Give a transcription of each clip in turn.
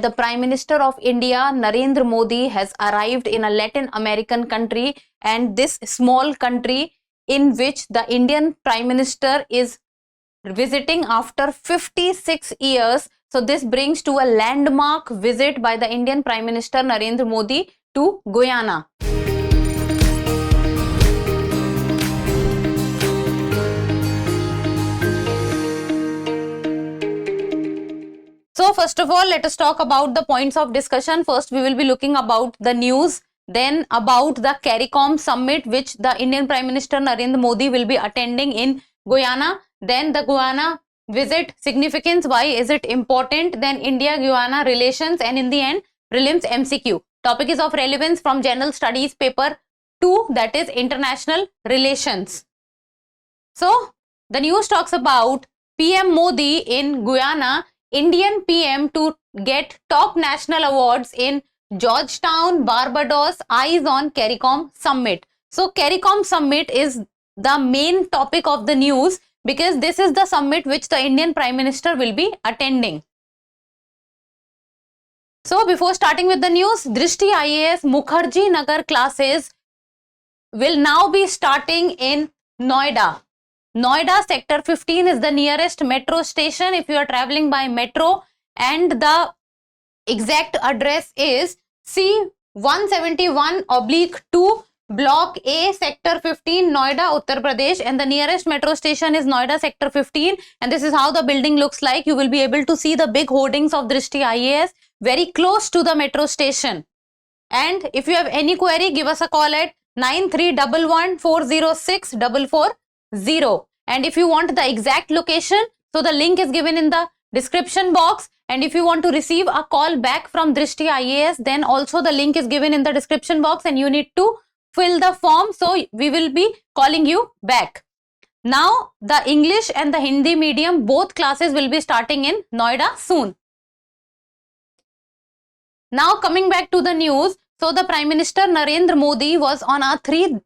The Prime Minister of India, Narendra Modi, has arrived in a Latin American country, and this small country in which the Indian Prime Minister is visiting after 56 years. So this brings to a landmark visit by the Indian Prime Minister Narendra Modi to Guyana. So first of all, let us talk about the points of discussion. First, we will be looking about the news, then about the CARICOM summit which the Indian Prime Minister Narendra Modi will be attending in Guyana. Then the Guyana visit significance, why is it important, then India-Guyana relations, and in the end, prelims MCQ. Topic is of relevance from General Studies paper 2, that is international relations. So the news talks about PM Modi in Guyana, Indian PM to get top national awards in Georgetown, Barbados, eyes on CARICOM summit. So CARICOM summit is the main topic of the news because this is the summit which the Indian Prime Minister will be attending. So before starting with the news, Drishti IAS Mukherjee Nagar classes will now be starting in Noida. Noida sector 15 is the nearest metro station if you are traveling by metro, and the exact address is C171/2 block A sector 15 Noida Uttar Pradesh, and the nearest metro station is Noida sector 15, and this is how the building looks like. You will be able to see the big hoardings of Drishti IAS very close to the metro station. And if you have any query, give us a call at 9311406440. And if you want the exact location, so the link is given in the description box. And if you want to receive a call back from Drishti IAS, then also the link is given in the description box and you need to fill the form. So we will be calling you back. Now the English and the Hindi medium, both classes will be starting in Noida soon. Now coming back to the news. So the Prime Minister Narendra Modi was on a three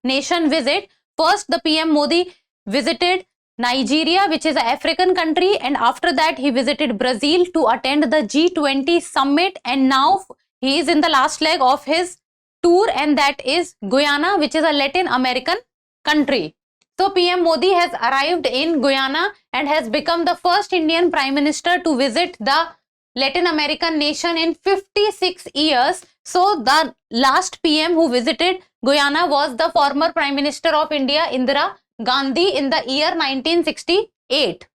nation visit. First, the PM Modi visited Nigeria, which is an African country, and after that he visited Brazil to attend the G20 summit, and now he is in the last leg of his tour, and that is Guyana, which is a Latin American country. So PM Modi has arrived in Guyana and has become the first Indian Prime Minister to visit the Latin American nation in 56 years. So the last PM who visited Guyana was the former Prime Minister of India, Indira Gandhi, in the year 1968.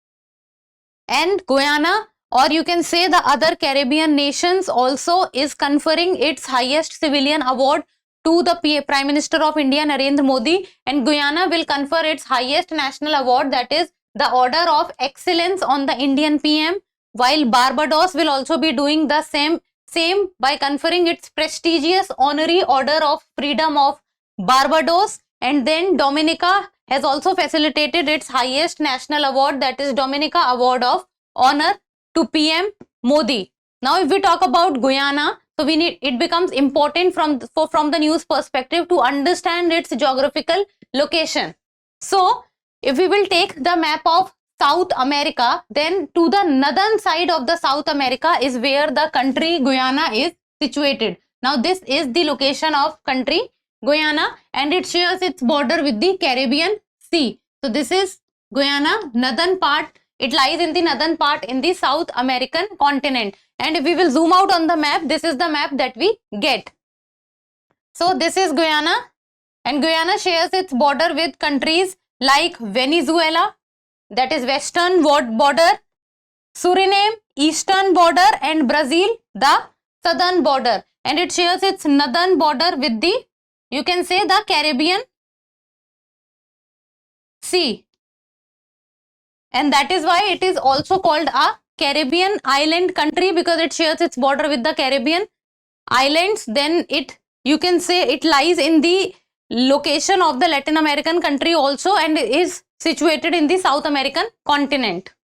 And Guyana, or you can say the other Caribbean nations, also is conferring its highest civilian award to the Prime Minister of India, Narendra Modi, and Guyana will confer its highest national award, that is the Order of Excellence, on the Indian PM, while Barbados will also be doing the same by conferring its prestigious honorary Order of Freedom of Barbados, and then Dominica has also facilitated its highest national award, that is Dominica Award of Honor, to PM Modi. Now if we talk about Guyana, so it becomes important from the news perspective to understand its geographical location. So if we will take the map of South America, then to the northern side of the South America is where the country Guyana is situated. Now this is the location of country Guyana, and it shares its border with the Caribbean Sea. So this is Guyana, northern part. It lies in the northern part in the South American continent. And if we will zoom out on the map, this is the map that we get. So this is Guyana, and Guyana shares its border with countries like Venezuela, that is western border, Suriname, eastern border, and Brazil, the southern border. And it shares its northern border with the, you can say, the Caribbean Sea. And that is why it is also called a Caribbean island country, because it shares its border with the Caribbean islands. Then you can say it lies in the location of the Latin American country also, and is situated in the South American continent.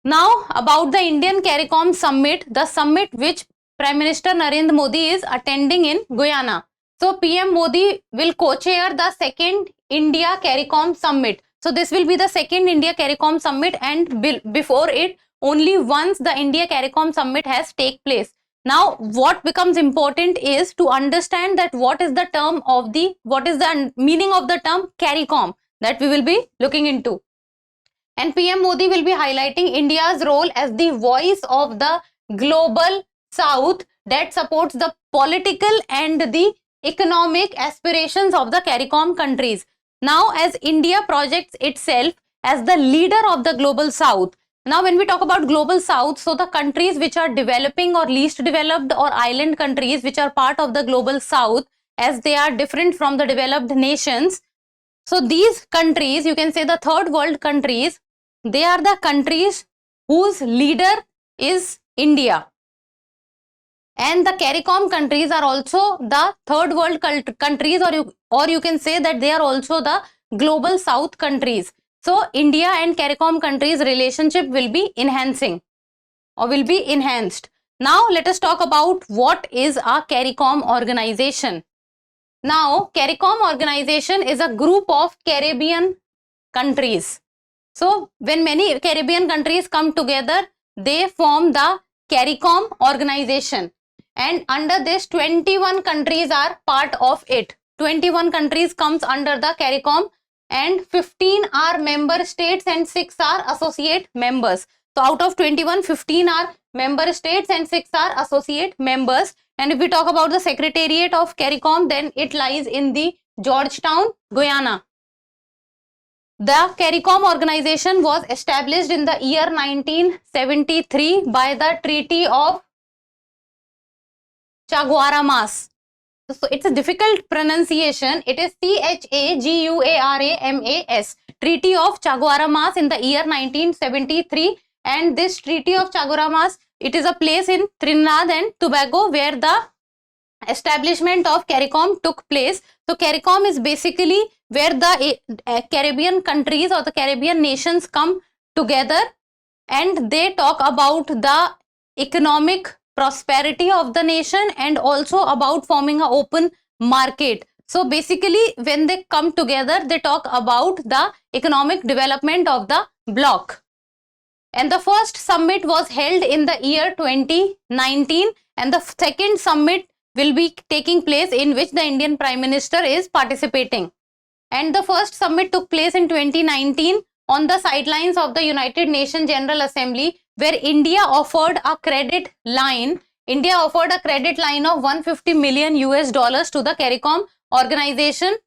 Now about the Indian CARICOM summit, the summit which Prime Minister Narendra Modi is attending in Guyana. So PM Modi will co-chair the second India CARICOM summit. So this will be the second India CARICOM summit, and before it only once the India CARICOM summit has take place. Now, what becomes important is to understand that what is the meaning of the term CARICOM that we will be looking into. And PM Modi will be highlighting India's role as the voice of the global South that supports the political and the economic aspirations of the CARICOM countries. Now, as India projects itself as the leader of the global South. Now, when we talk about global South, so the countries which are developing or least developed or island countries which are part of the global South, as they are different from the developed nations. So these countries, you can say the third world countries, they are the countries whose leader is India. And the CARICOM countries are also the third world countries, or you can say that they are also the global South countries. So India and CARICOM countries relationship will be enhancing or will be enhanced. Now let us talk about what is a CARICOM organization. Now, CARICOM organization is a group of Caribbean countries. So, when many Caribbean countries come together, they form the CARICOM organization. And under this, 21 countries are part of it. 21 countries comes under the CARICOM, and 15 are member states and 6 are associate members. So, out of 21, 15 are member states and 6 are associate members. And if we talk about the secretariat of CARICOM, then it lies in the Georgetown, Guyana. The CARICOM organization was established in the year 1973 by the Treaty of Chaguaramas. So it's a difficult pronunciation. It is Chaguaramas. Treaty of Chaguaramas in the year 1973. And this Treaty of Chaguaramas, it is a place in Trinidad and Tobago where the establishment of CARICOM took place. So CARICOM is basically where the Caribbean countries or the Caribbean nations come together and they talk about the economic prosperity of the nation and also about forming an open market. So basically when they come together, they talk about the economic development of the bloc. And the first summit was held in the year 2019 and the second summit will be taking place in which the Indian Prime Minister is participating. And the first summit took place in 2019 on the sidelines of the United Nations General Assembly, where India offered a credit line. India offered a credit line of $150 million to the CARICOM organization.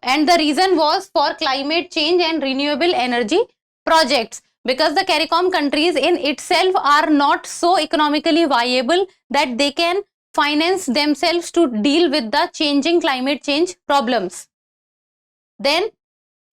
And the reason was for climate change and renewable energy projects. Because the CARICOM countries in itself are not so economically viable that they can finance themselves to deal with the changing climate change problems. Then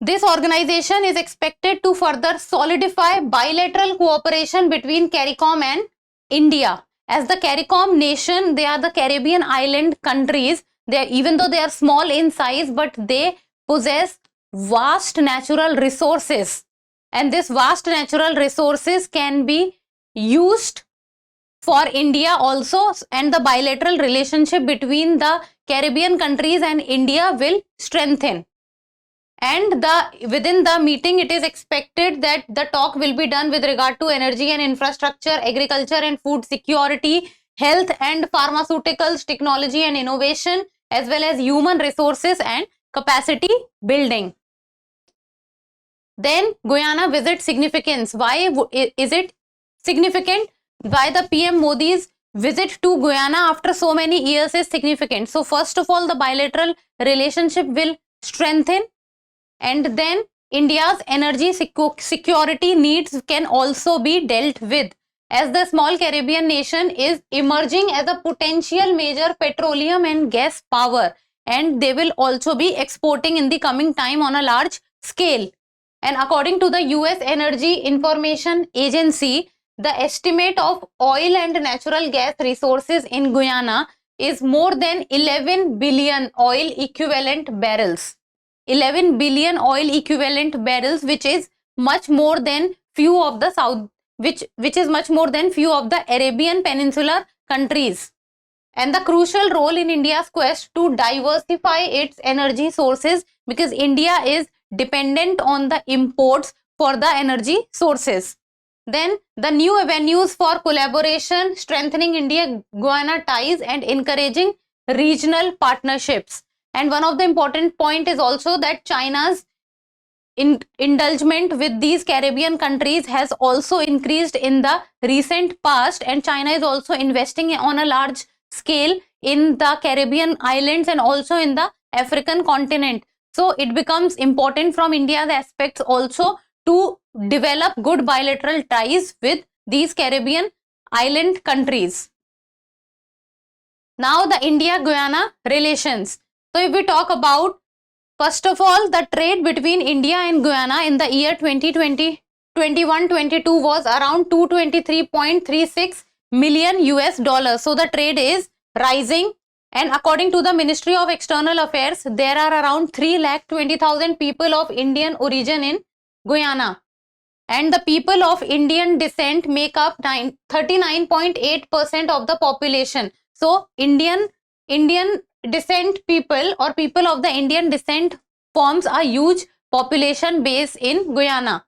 this organization is expected to further solidify bilateral cooperation between CARICOM and India. As the CARICOM nation, they are the Caribbean island countries. Even though they are small in size, but they possess vast natural resources. And this vast natural resources can be used for India also, and the bilateral relationship between the Caribbean countries and India will strengthen. And within the meeting, it is expected that the talk will be done with regard to energy and infrastructure, agriculture and food security, health and pharmaceuticals, technology and innovation, as well as human resources and capacity building. Then Guyana visit significance. Why is it significant? Why the PM Modi's visit to Guyana after so many years is significant? So first of all, the bilateral relationship will strengthen, and then India's energy security needs can also be dealt with, as the small Caribbean nation is emerging as a potential major petroleum and gas power, and they will also be exporting in the coming time on a large scale. And according to the US Energy Information Agency, the estimate of oil and natural gas resources in Guyana is more than 11 billion oil equivalent barrels. 11 billion oil equivalent barrels, which is much more than few of the which is much more than few of the Arabian Peninsula countries. And the crucial role in India's quest to diversify its energy sources, because India is dependent on the imports for the energy sources. Then the new avenues for collaboration, strengthening India-Guyana ties and encouraging regional partnerships. And one of the important point is also that China's indulgement with these Caribbean countries has also increased in the recent past, and China is also investing on a large scale in the Caribbean islands and also in the African continent. So it becomes important from India's aspects also to develop good bilateral ties with these Caribbean island countries. Now the India-Guyana relations. So if we talk about, first of all, the trade between India and Guyana in the year 2020, 21-22 was around 223.36 million US dollars. So the trade is rising, and according to the Ministry of External Affairs, there are around 3,20,000 people of Indian origin in Guyana, and the people of Indian descent make up 39.8% of the population. So Indian descent people or people of the Indian descent forms a huge population base in Guyana.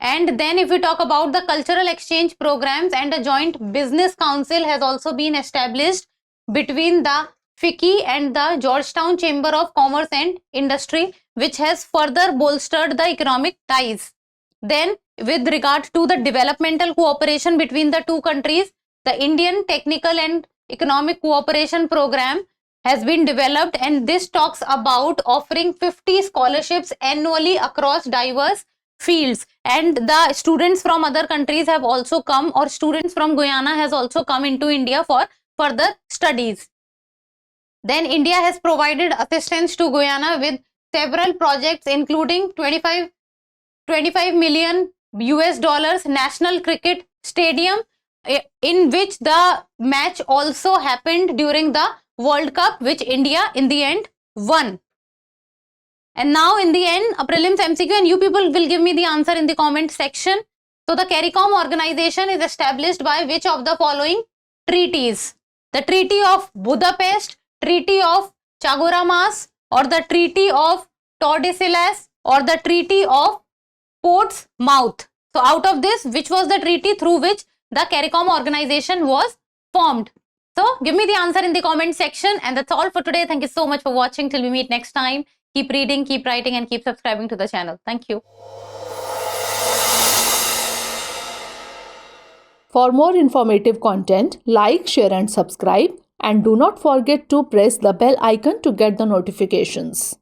And then if we talk about the cultural exchange programs, and a joint business council has also been established between the FICCI and the Georgetown Chamber of Commerce and Industry, which has further bolstered the economic ties. Then with regard to the developmental cooperation between the two countries, the Indian Technical and Economic Cooperation Program has been developed, and this talks about offering 50 scholarships annually across diverse fields, and the students from other countries have also come, or students from Guyana has also come into India for further studies. Then India has provided assistance to Guyana with several projects, including 25 million US dollars National Cricket Stadium, in which the match also happened during the World Cup, which India in the end won. And now in the end, a prelims MCQ, and you people will give me the answer in the comment section. So the CARICOM organization is established by which of the following treaties? The Treaty of Budapest, Treaty of Chaguaramas, or the Treaty of Tordesillas, or the Treaty of Portsmouth. So out of this, which was the treaty through which the CARICOM organization was formed? So give me the answer in the comment section. And that's all for today. Thank you so much for watching. Till we meet next time, keep reading, keep writing, and keep subscribing to the channel. Thank you. For more informative content, like, share and subscribe, and do not forget to press the bell icon to get the notifications.